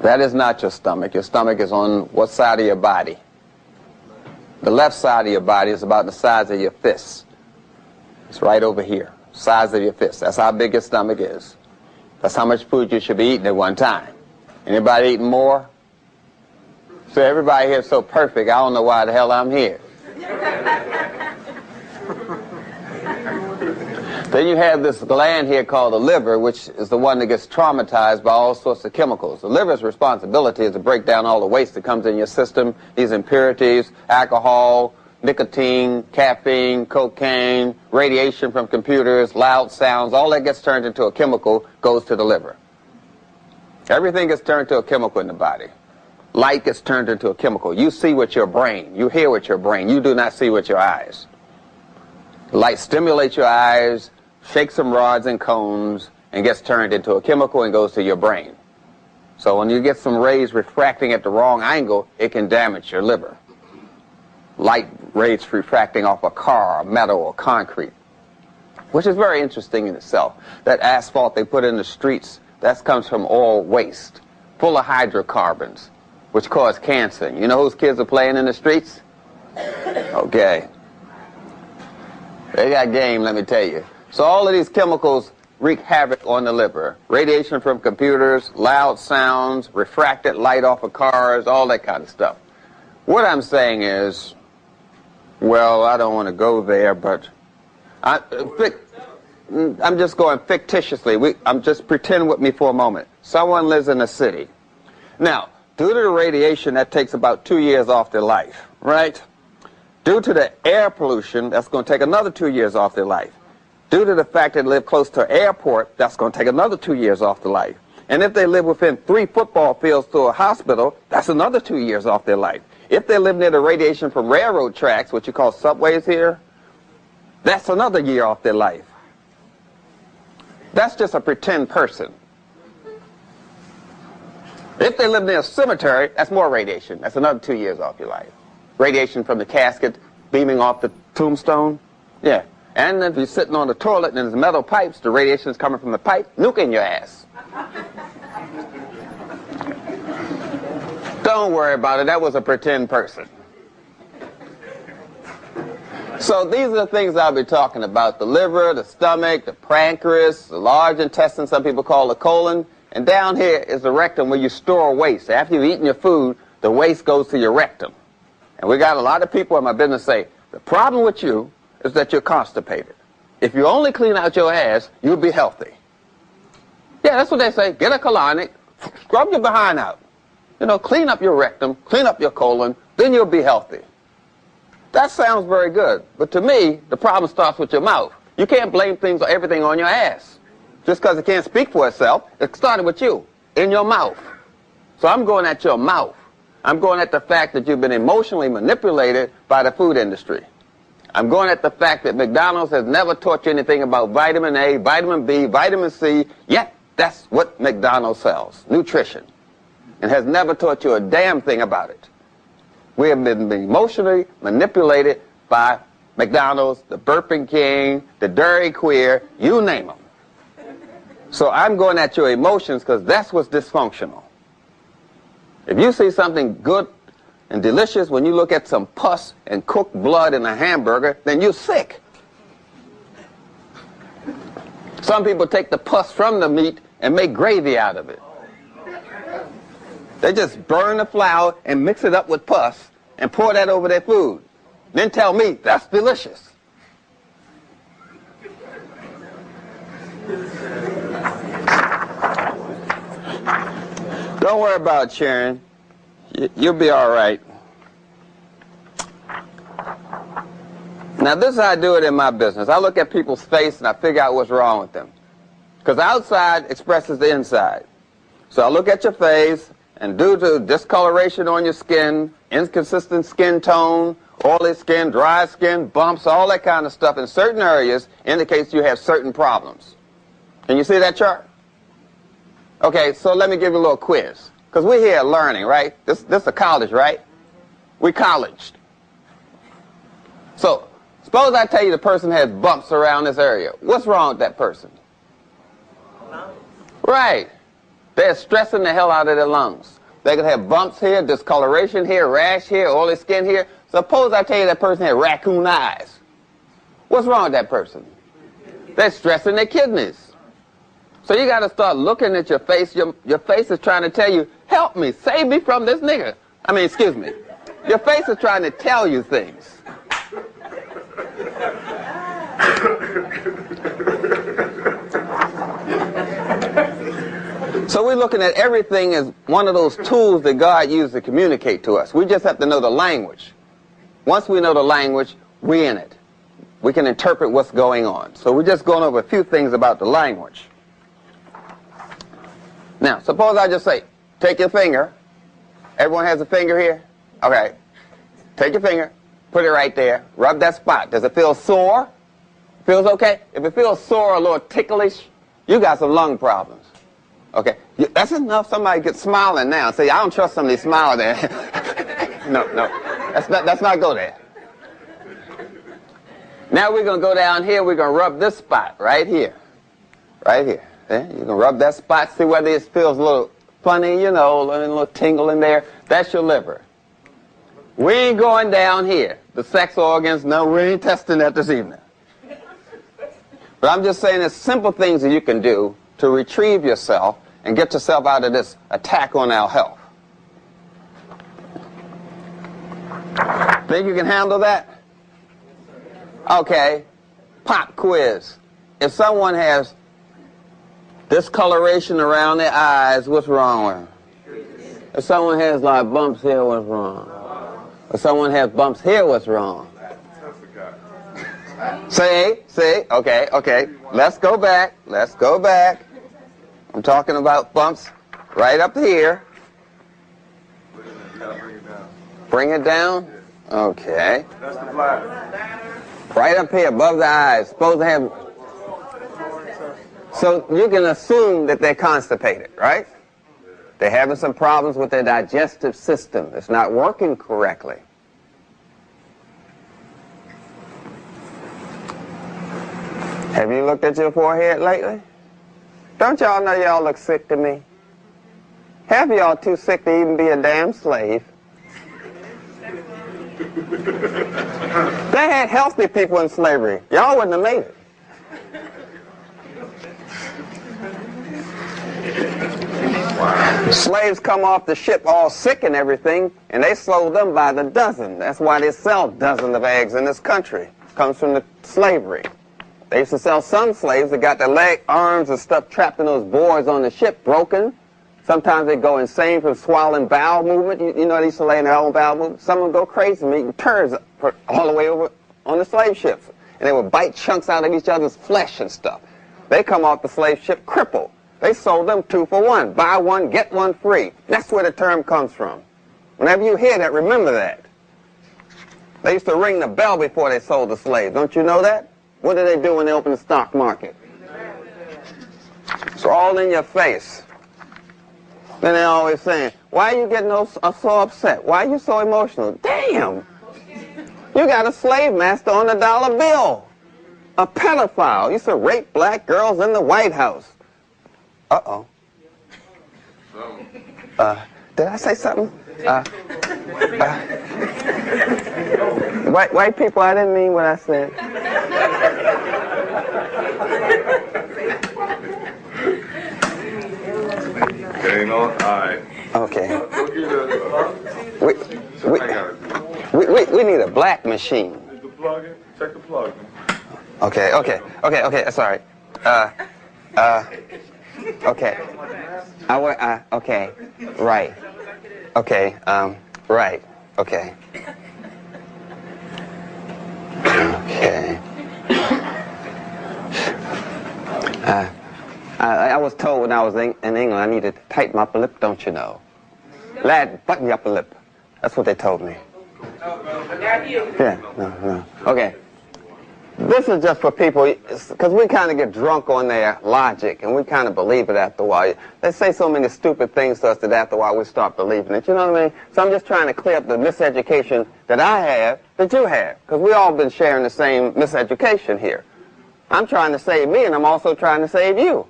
That is not your stomach. Your stomach is on what side of your body? The left side of your body is about the size of your fist. It's right over here, size of your fist. That's how big your stomach is. That's how much food you should be eating at one time. Anybody eating more? So everybody here is so perfect, I don't know why the hell I'm here. Then you have this gland here called the liver, which is the one that gets traumatized by all sorts of chemicals. The liver's responsibility is to break down all the waste that comes in your system, these impurities, alcohol, nicotine, caffeine, cocaine, radiation from computers, loud sounds, all that gets turned into a chemical goes to the liver. Everything gets turned to a chemical in the body. Light gets turned into a chemical. You see with your brain. You hear with your brain. You do not see with your eyes. Light stimulates your eyes, shakes some rods and cones, and gets turned into a chemical and goes to your brain. So when you get some rays refracting at the wrong angle, it can damage your liver. Light rays refracting off a car, metal, or concrete, which is very interesting in itself. That asphalt they put in the streets, that comes from oil waste, full of hydrocarbons, which cause cancer. You know whose kids are playing in the streets? Okay. They got game, let me tell you. So all of these chemicals wreak havoc on the liver. Radiation from computers, loud sounds, refracted light off of cars, all that kind of stuff. What I'm saying is, well, I don't want to go there, but I'm just going fictitiously. I'm just pretend with me for a moment. Someone lives in a city. Now, due to the radiation, that takes about 2 years off their life, right? Due to the air pollution, that's going to take another 2 years off their life. Due to the fact that they live close to an airport, that's going to take another 2 years off their life. And if they live within 3 football fields to a hospital, that's another 2 years off their life. If they live near the radiation from railroad tracks, what you call subways here, that's another year off their life. That's just a pretend person. If they live near a cemetery, that's more radiation. That's another 2 years off your life. Radiation from the casket beaming off the tombstone. Yeah. And if you're sitting on the toilet and there's metal pipes, the radiation is coming from the pipe, nuking your ass. Don't worry about it. That was a pretend person. So these are the things I'll be talking about. The liver, the stomach, the pancreas, the large intestine, some people call the colon. And down here is the rectum where you store waste. After you've eaten your food, the waste goes to your rectum. And we got a lot of people in my business say, the problem with you is that you're constipated. If you only clean out your ass, you'll be healthy. Yeah, that's what they say. Get a colonic, scrub your behind out. You know, clean up your rectum, clean up your colon, then you'll be healthy. That sounds very good. But to me, the problem starts with your mouth. You can't blame everything on your ass. Just because it can't speak for itself, it started with you, in your mouth. So I'm going at your mouth. I'm going at the fact that you've been emotionally manipulated by the food industry. I'm going at the fact that McDonald's has never taught you anything about vitamin A, vitamin B, vitamin C, yet that's what McDonald's sells, nutrition, and has never taught you a damn thing about it. We have been emotionally manipulated by McDonald's, the Burping King, the Dairy Queer, you name them. So I'm going at your emotions because that's what's dysfunctional. If you see something good and delicious, when you look at some pus and cooked blood in a hamburger, then you're sick. Some people take the pus from the meat and make gravy out of it. They just burn the flour and mix it up with pus and pour that over their food. Then tell me that's delicious. Don't worry about it, Sharon. You'll be all right. Now, this is how I do it in my business. I look at people's face and I figure out what's wrong with them. Because the outside expresses the inside. So I look at your face, and due to discoloration on your skin, inconsistent skin tone, oily skin, dry skin, bumps, all that kind of stuff in certain areas indicates you have certain problems. Can you see that chart? Okay, so let me give you a little quiz. Because we're here learning, right? This is a college, right? We colleged. So, suppose I tell you the person has bumps around this area. What's wrong with that person? Right. They're stressing the hell out of their lungs. They could have bumps here, discoloration here, rash here, oily skin here. Suppose I tell you that person had raccoon eyes. What's wrong with that person? They're stressing their kidneys. So you got to start looking at your face. Your face is trying to tell you, help me, save me from this nigga. I mean, excuse me. Your face is trying to tell you things. So we're looking at everything as one of those tools that God used to communicate to us. We just have to know the language. Once we know the language, we're in it. We can interpret what's going on. So we're just going over a few things about the language. Now, suppose I just say, take your finger. Everyone has a finger here? Okay. Take your finger, put it right there, rub that spot. Does it feel sore? Feels okay? If it feels sore, a little ticklish, you got some lung problems. Okay, that's enough. Somebody gets smiling now and say, I don't trust somebody smiling there. No, let's not go there. Now we're going to go down here. We're going to rub this spot right here. Right here. Yeah? You can rub that spot, see whether it feels a little funny, you know, a little tingle in there. That's your liver. We ain't going down here. The sex organs, no, we ain't testing that this evening. But I'm just saying there's simple things that you can do to retrieve yourself and get yourself out of this attack on our health. Think you can handle that? Okay. Pop quiz. If someone has discoloration around their eyes, what's wrong with them? If someone has like bumps here, what's wrong? If someone has bumps here, what's wrong? See, okay. Let's go back. I'm talking about bumps right up here. Bring it down? Okay. That's the bladder. Right up here, above the eyes. Supposed to have... So you can assume that they're constipated, right? They're having some problems with their digestive system. It's not working correctly. Have you looked at your forehead lately? Don't y'all know y'all look sick to me? Half of y'all too sick to even be a damn slave. They had healthy people in slavery. Y'all wouldn't have made it. Slaves come off the ship all sick and everything, and they sold them by the dozen. That's why they sell dozens of eggs in this country. It comes from the slavery. They used to sell some slaves that got their leg, arms, and stuff trapped in those boards on the ship, broken. Sometimes they go insane from swallowing bowel movement. You know they used to lay in their own bowel movement? Some of them go crazy and eating turds all the way over on the slave ships. And they would bite chunks out of each other's flesh and stuff. They come off the slave ship crippled. They sold them 2 for 1. Buy one, get one free. That's where the term comes from. Whenever you hear that, remember that. They used to ring the bell before they sold the slaves. Don't you know that? What do they do when they open the stock market? It's all in your face. Then they're always saying, why are you getting so upset? Why are you so emotional? Damn! You got a slave master on a dollar bill. A pedophile. Used to rape black girls in the White House. Uh-oh. Did I say something? White people, I didn't mean what I said. Okay, no, all right. Okay. We need a black machine. Is the plug in? Check the plug in. Okay, sorry. Okay. Okay. Right. Okay, right. Okay. Okay. I was told when I was in England I needed to tighten my upper lip, don't you know? Lad, button your upper lip. That's what they told me. Yeah, no. Okay. This is just for people, because we kind of get drunk on their logic, and we kind of believe it after a while. They say so many stupid things to us that after a while we start believing it. You know what I mean? So I'm just trying to clear up the miseducation that I have, that you have, because we all been sharing the same miseducation here. I'm trying to save me, and I'm also trying to save you.